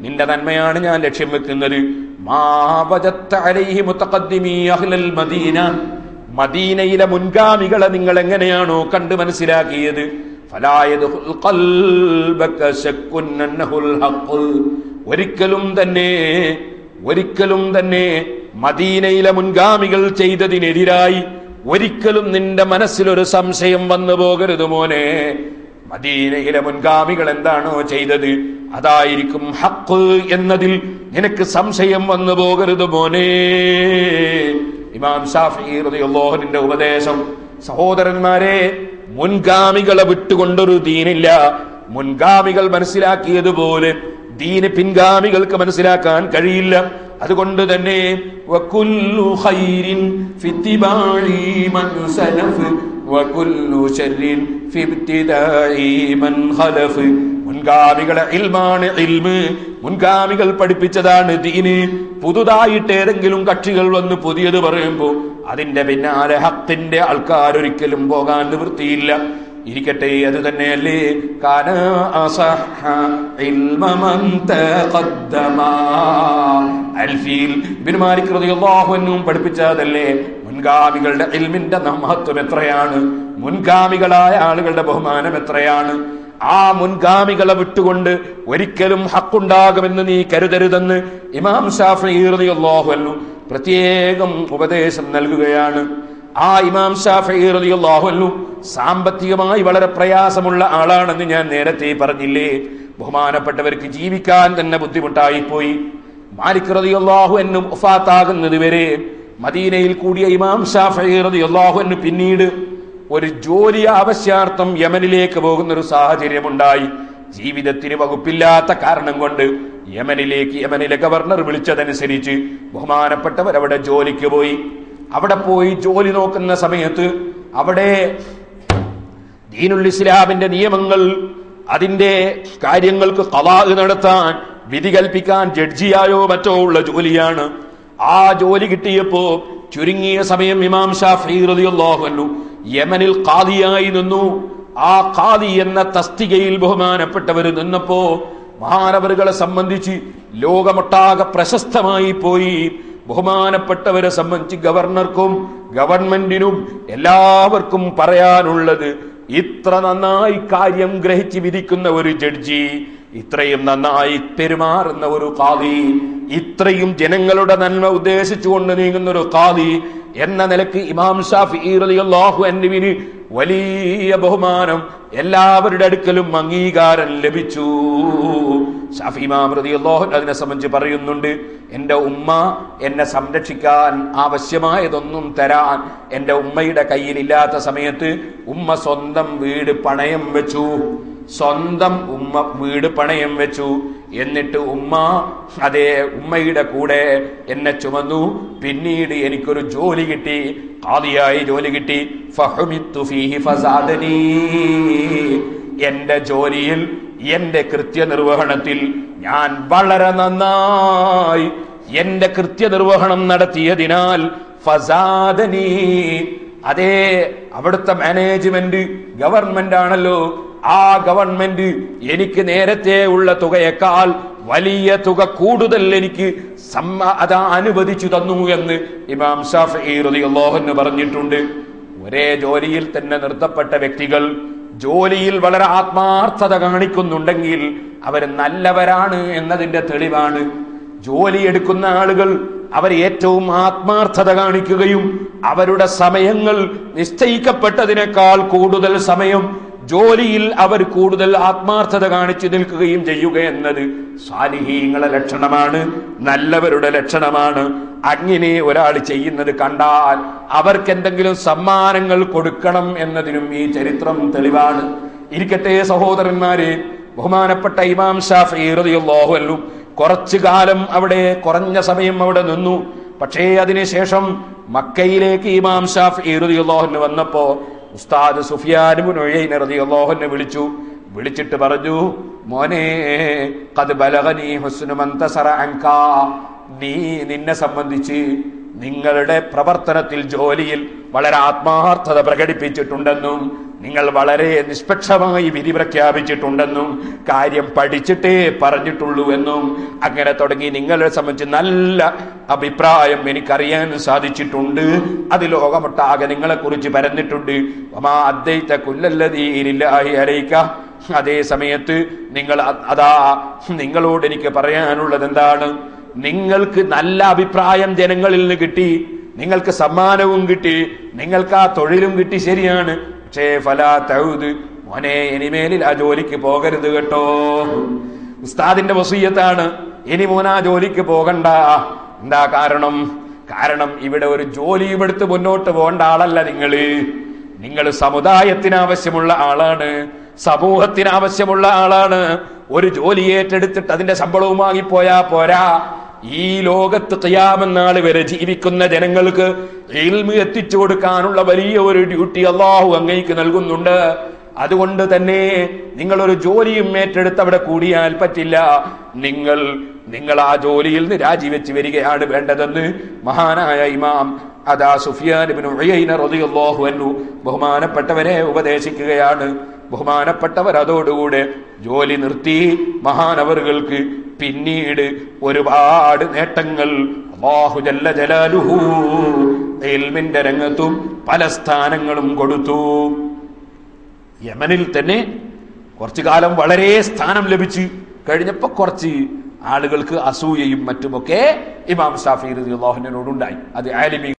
നിന്റെ നന്മയാണ് ഞാൻ ലക്ഷ്യം വെക്കുന്നത്. മാ വജത്ത അലൈഹി മുതഖദ്ദിമീ അഹ്ലൽ മദീന, മദീനയിലെ മുൻഗാമികളെ നിങ്ങൾ എങ്ങനെയാണോ കണ്ട് മനസ്സിലാക്കിയത്, ഫലാ യദ്ഖുൽ ഖൽബക ശക്കുൻ അന്നഹുൽ ഹഖ്, ഒരിക്കലും തന്നെ മദീനയിലെ മുൻഗാമികൾ ചെയ്തതിനെതിരായി ഒരിക്കലും നിന്റെ മനസ്സിലൊരു സംശയം വന്നു പോകരുത് മോനെ. മദീനയിലെ മുൻഗാമികൾ എന്താണോ ചെയ്തത് അതായിരിക്കും ഹഖ് എന്നതിൽ നിനക്ക് സംശയം വന്നു പോകരുത് മോനെ. ഇമാം ശാഫിഈ റളിയല്ലാഹു അൻഹുവിന്റെ ഉപദേശം, സഹോദരന്മാരെ, മുൻഗാമികളെ വിട്ടുകൊണ്ടൊരു ദീനില്ല. മുൻഗാമികൾ മനസ്സിലാക്കിയതുപോലെ ദീന് പിൻഗാമികൾക്ക് മനസ്സിലാക്കാൻ കഴിയില്ല. അതുകൊണ്ട് തന്നെ വകുല്ലു ഖൈരിൻ ഫിത്തിബാഇ മൻ സലഫ് വകുല്ലു ശർരിൻ ഫിബ്തിദാഇ മൻ ഖലഫ്. മുൻഗാമികളെ ഇൽമാണ് ഇൽമ്, മുൻഗാമികൾ പഠിപ്പിച്ചതാണ് ദീന്. പുതുതായിട്ട് ഏതെങ്കിലും കക്ഷികൾ വന്ന് പുതിയത് പറയുമ്പോൾ അതിന്റെ പിന്നാലെ ഹഖിന്റെ ആൾക്കാർ ഒരിക്കലും പോകാൻ നിവൃത്തിയില്ല. ഇരിക്കട്ടെ, അത് തന്നെയല്ലേ കാന അസഹ ഇൽമ മൻ തഖദ്ദമ. അൽഫീൽ ഇബ്നു മാലിക് റളിയല്ലാഹു അൻഹു പഠിപ്പിച്ചതല്ലേ മുൻഗാമികളുടെ ഇൽമിന്റെ മഹത്വം എത്രയാണ്, മുൻഗാമികളായ ആളുകളുടെ ബഹുമാനം എത്രയാണ്. ആ മുൻഗാമികളെ വിട്ടുകൊണ്ട് ഒരിക്കലും ഹക്കുണ്ടാകുമെന്ന് നീ കരുതരുതെന്ന് ഇമാം ശാഫിഈ റളിയല്ലാഹു അൻഹു പ്രത്യേകം ഉപദേശം നൽകുകയാണ്. ആ ഇമാം ശാഫിഈ റളിയല്ലാഹു അൻഹു സാമ്പത്തികമായി വളരെ പ്രയാസമുള്ള ആളാണെന്ന് ഞാൻ നേരത്തെ പറഞ്ഞില്ലേ. ബഹുമാനപ്പെട്ടവർക്ക് ജീവിക്കാൻ തന്നെ ബുദ്ധിമുട്ടായി പോയി. മാലിക് റളിയല്ലാഹു അൻഹു വഫാത്താകുന്നത് വരെ മദീനയിൽ കൂടിയ ഇമാം ശാഫിഈ റളിയല്ലാഹു അൻഹു പിന്നീട് ഒരു ജോലി ആവശ്യാർത്ഥം യമനിലേക്ക് പോകുന്ന ഒരു സാഹചര്യമുണ്ടായി. ജീവിതത്തിന് വകുപ്പില്ലാത്ത കാരണം കൊണ്ട് യമനിലെ ഗവർണർ വിളിച്ചതനുസരിച്ച് ബഹുമാനപ്പെട്ടവർ അവിടെ ജോലിക്ക് പോയി. അവിടെ പോയി ജോലി നോക്കുന്ന സമയത്ത് അവിടെ ദീനുൽ ഇസ്ലാമിന്റെ നിയമങ്ങൾ, അതിന്റെ കാര്യങ്ങൾക്ക് ഖളാ നടത്താൻ, വിധി കൽപ്പിക്കാൻ ജഡ്ജിയായോ മറ്റോ ഉള്ള ജോലിയാണ്. ആ ജോലി കിട്ടിയപ്പോ ചുരുങ്ങിയ സമയം ഇമാം ശാഫിഈ റളിയല്ലാഹു അൻഹു യമനിൽ ഖാദിയായി നിന്നു. ആ ഖാദി എന്ന തസ്തികയിൽ ബഹുമാനപ്പെട്ടവർ നിന്നപ്പോ മഹാനവറുകളെ സംബന്ധിച്ച് ലോകമൊട്ടാകെ പ്രശസ്തമായി പോയി. ബഹുമാനപ്പെട്ടവരെ സംബന്ധിച്ച് ഗവർണർക്കും ഗവൺമെന്റിനും എല്ലാവർക്കും പറയാനുള്ളത്, ഇത്ര നന്നായി കാര്യം ഗ്രഹിച്ച് വിധിക്കുന്ന ഒരു ജഡ്ജി, ഇത്രയും നന്നായി പെരുമാറുന്ന ഒരു ഖാദി, ഇത്രയും ജനങ്ങളുടെ നന്മ ഉദ്ദേശിച്ചുകൊണ്ട് നീങ്ങുന്ന ഒരു ഖാദി എന്ന നിലക്ക് ഇമാം ശാഫിഈ റളിയല്ലാഹു അൻഹുവിന് വലിയ ബഹുമാനം, എല്ലാവരുടെ അടുക്കലും അംഗീകാരം ലഭിച്ചു. ശാഫി ഇമാം റളിയല്ലാഹു അൻഹു അതിനെ സംബന്ധിച്ച് പറയുന്നുണ്ട്, എന്റെ ഉമ്മ എന്നെ സംരക്ഷിക്കാൻ ആവശ്യമായതൊന്നും തരാൻ എന്റെ ഉമ്മയുടെ കയ്യിലില്ലാത്ത സമയത്ത് ഉമ്മ സ്വന്തം വീട് പണയം വെച്ചു. എന്നിട്ട് ഉമ്മ ഉമ്മയുടെ കൂടെ എന്നെ ചുമന്നു. പിന്നീട് എനിക്കൊരു ജോലി കിട്ടി, ഖാദിയായി ജോലി കിട്ടി. ഫഹുമിത്തു ഫീഹി ഫസാദനി. എന്റെ ജോലിയിൽ, എന്റെ കൃത്യനിർവഹണത്തിൽ ഞാൻ വളരെ നന്നായി എന്റെ കൃത്യനിർവഹണം നടത്തിയതിനാൽ ഫസാദനി, അവിടുത്തെ മാനേജ്മെന്റ് ഗവൺമെന്റ് ആണല്ലോ, ആ ഗവൺമെന്റ് എനിക്ക് നേരത്തെ ഉള്ള തുകയേക്കാൾ വലിയ തുക കൂടുതൽ എനിക്ക് അനുവദിച്ചു തന്നു എന്ന് ഇമാം ശാഫിഈ റളിയല്ലാഹു അൻഹു പറഞ്ഞിട്ടുണ്ട്. ഒരേ ജോലിയിൽ തന്നെ നിർത്തപ്പെട്ട വ്യക്തികൾ ജോലിയിൽ വളരെ ആത്മാർത്ഥത കാണിക്കുന്നുണ്ടെങ്കിൽ അവർ നല്ലവരാണ് എന്നതിന്റെ തെളിവാണ്. ജോലിയെടുക്കുന്ന ആളുകൾ അവർ ഏറ്റവും ആത്മാർത്ഥത കാണിക്കുകയും അവരുടെ സമയങ്ങൾ നിശ്ചയിക്കപ്പെട്ടതിനേക്കാൾ കൂടുതൽ സമയം ജോലിയിൽ അവർ കൂടുതൽ ആത്മാർത്ഥത കാണിച്ചു നിൽക്കുകയും ചെയ്യുക എന്നത് സാലിഹീങ്ങളുടെ ലക്ഷണമാണ്, നല്ലവരുടെ ലക്ഷണമാണ്. അങ്ങനെ ഒരാൾ ചെയ്യുന്നത് കണ്ടാൽ അവർക്ക് എന്തെങ്കിലും സമ്മാനങ്ങൾ കൊടുക്കണം എന്നതിനും ഈ ചരിത്രം തെളിവാണ്. ഇരിക്കട്ടെ സഹോദരന്മാരെ, ബഹുമാനപ്പെട്ട ഇമാം ശാഫിഈ റളിയല്ലാഹു അൻഹു കുറച്ചു കാലം കുറഞ്ഞ സമയം അവിടെ നിന്നു. പക്ഷേ അതിനുശേഷം മക്കയിലേക്ക് ഇമാം ശാഫിഈ റളിയല്ലാഹു അൻഹു വന്നപ്പോ ഉസ്താദ് സുഫിയാൻ ഇബ്നു ഉയൈന റളിയല്ലാഹു അൻഹു വിളിച്ചിട്ട് പറഞ്ഞു, മോനെ ഖദ് ബലഗനി ഹുസ്നു മൻ തസറ അൻക, നിന്നെ സംബന്ധിച്ച് നിങ്ങളുടെ പ്രവർത്തനത്തിൽ ജോലിയിൽ വളരെ ആത്മാർത്ഥത പ്രകടിപ്പിച്ചിട്ടുണ്ടെന്നും നിങ്ങൾ വളരെ നിഷ്പക്ഷമായി വിധി പ്രഖ്യാപിച്ചിട്ടുണ്ടെന്നും കാര്യം പഠിച്ചിട്ടേ പറഞ്ഞിട്ടുള്ളൂ എന്നും അങ്ങനെ തുടങ്ങി നിങ്ങളെ സംബന്ധിച്ച് നല്ല അഭിപ്രായം എനിക്കറിയാൻ സാധിച്ചിട്ടുണ്ട്. അത് ലോകമൊട്ടാകെ നിങ്ങളെ കുറിച്ച് പരന്നിട്ടുണ്ട്. അതേ സമയത്ത് നിങ്ങൾ നിങ്ങളോട് എനിക്ക് പറയാനുള്ളത് എന്താണ്? നിങ്ങൾക്ക് നല്ല അഭിപ്രായം ജനങ്ങളിൽ നിന്ന് കിട്ടി, നിങ്ങൾക്ക് സമ്മാനവും കിട്ടി, നിങ്ങൾക്ക് ആ തൊഴിലും കിട്ടി, ശരിയാണ്. പക്ഷേ ഫലാ തൗദ്, മോനെ ഇനിമേലിൽ ആ ജോലിക്ക് പോകരുത് കേട്ടോ. ഉസ്താദിന്റെ വസിയ്യത്താണ്, ഇനി മോനാ ജോലിക്ക് പോകണ്ട. എന്താ കാരണം? കാരണം ഇവിടെ ഒരു ജോലിയും എടുത്ത് മുന്നോട്ട് പോകേണ്ട ആളല്ല നിങ്ങൾ സമുദായത്തിന് ആവശ്യമുള്ള ആളാണ്, സമൂഹത്തിന് ആവശ്യമുള്ള ആളാണ്. ഒരു ജോലി ഏറ്റെടുത്തിട്ട് അതിന്റെ ശമ്പളവും വാങ്ങിപ്പോയാ പോരാ. ഈ ലോകത്ത് ഖിയാമത്ത് നാൾ വരെ ജീവിക്കുന്ന ജനങ്ങൾക്ക് ഇൽമ് എത്തിച്ചു കൊടുക്കാനുള്ള വലിയ ഒരു ഡ്യൂട്ടി അല്ലാഹു അങ്ങേക്ക് നൽകുന്നുണ്ട്. അതുകൊണ്ട് തന്നെ നിങ്ങളൊരു ജോലിയും ഏറ്റെടുത്ത് അവിടെ കൂടിയാൽ പറ്റില്ല. നിങ്ങൾ ആ ജോലിയിൽ നിന്ന് രാജിവെച്ച് വരികയാണ് വേണ്ടതെന്ന് മഹാനായ ഇമാം സുഫിയാൻ ഇബ്നു ഉയൈന റളിയല്ലാഹു അൻഹു ബഹുമാനപ്പെട്ടവരെ ഉപദേശിക്കുകയാണ്. ബഹുമാനപ്പെട്ടവർ അതോടുകൂടെ ജോലി നിർത്തി. മഹാനവറുകൾക്ക് പിന്നീട് ഒരുപാട് നേട്ടങ്ങൾ അല്ലാഹു ജല്ല ജലാലുഹു ഇൽമിന്റെ രംഗത്തും പല സ്ഥാനങ്ങളും കൊടുത്തു. യമനിൽ തന്നെ കുറച്ചു കാലം വളരെ സ്ഥാനം ലഭിച്ചു കഴിഞ്ഞപ്പോ കുറച്ച് ആളുകൾക്ക് അസൂയയും മറ്റുമൊക്കെ ഇമാം ശാഫിഈ റളിയല്ലാഹു അൻഹുവിനോടുണ്ടായി. അത് ആലിമി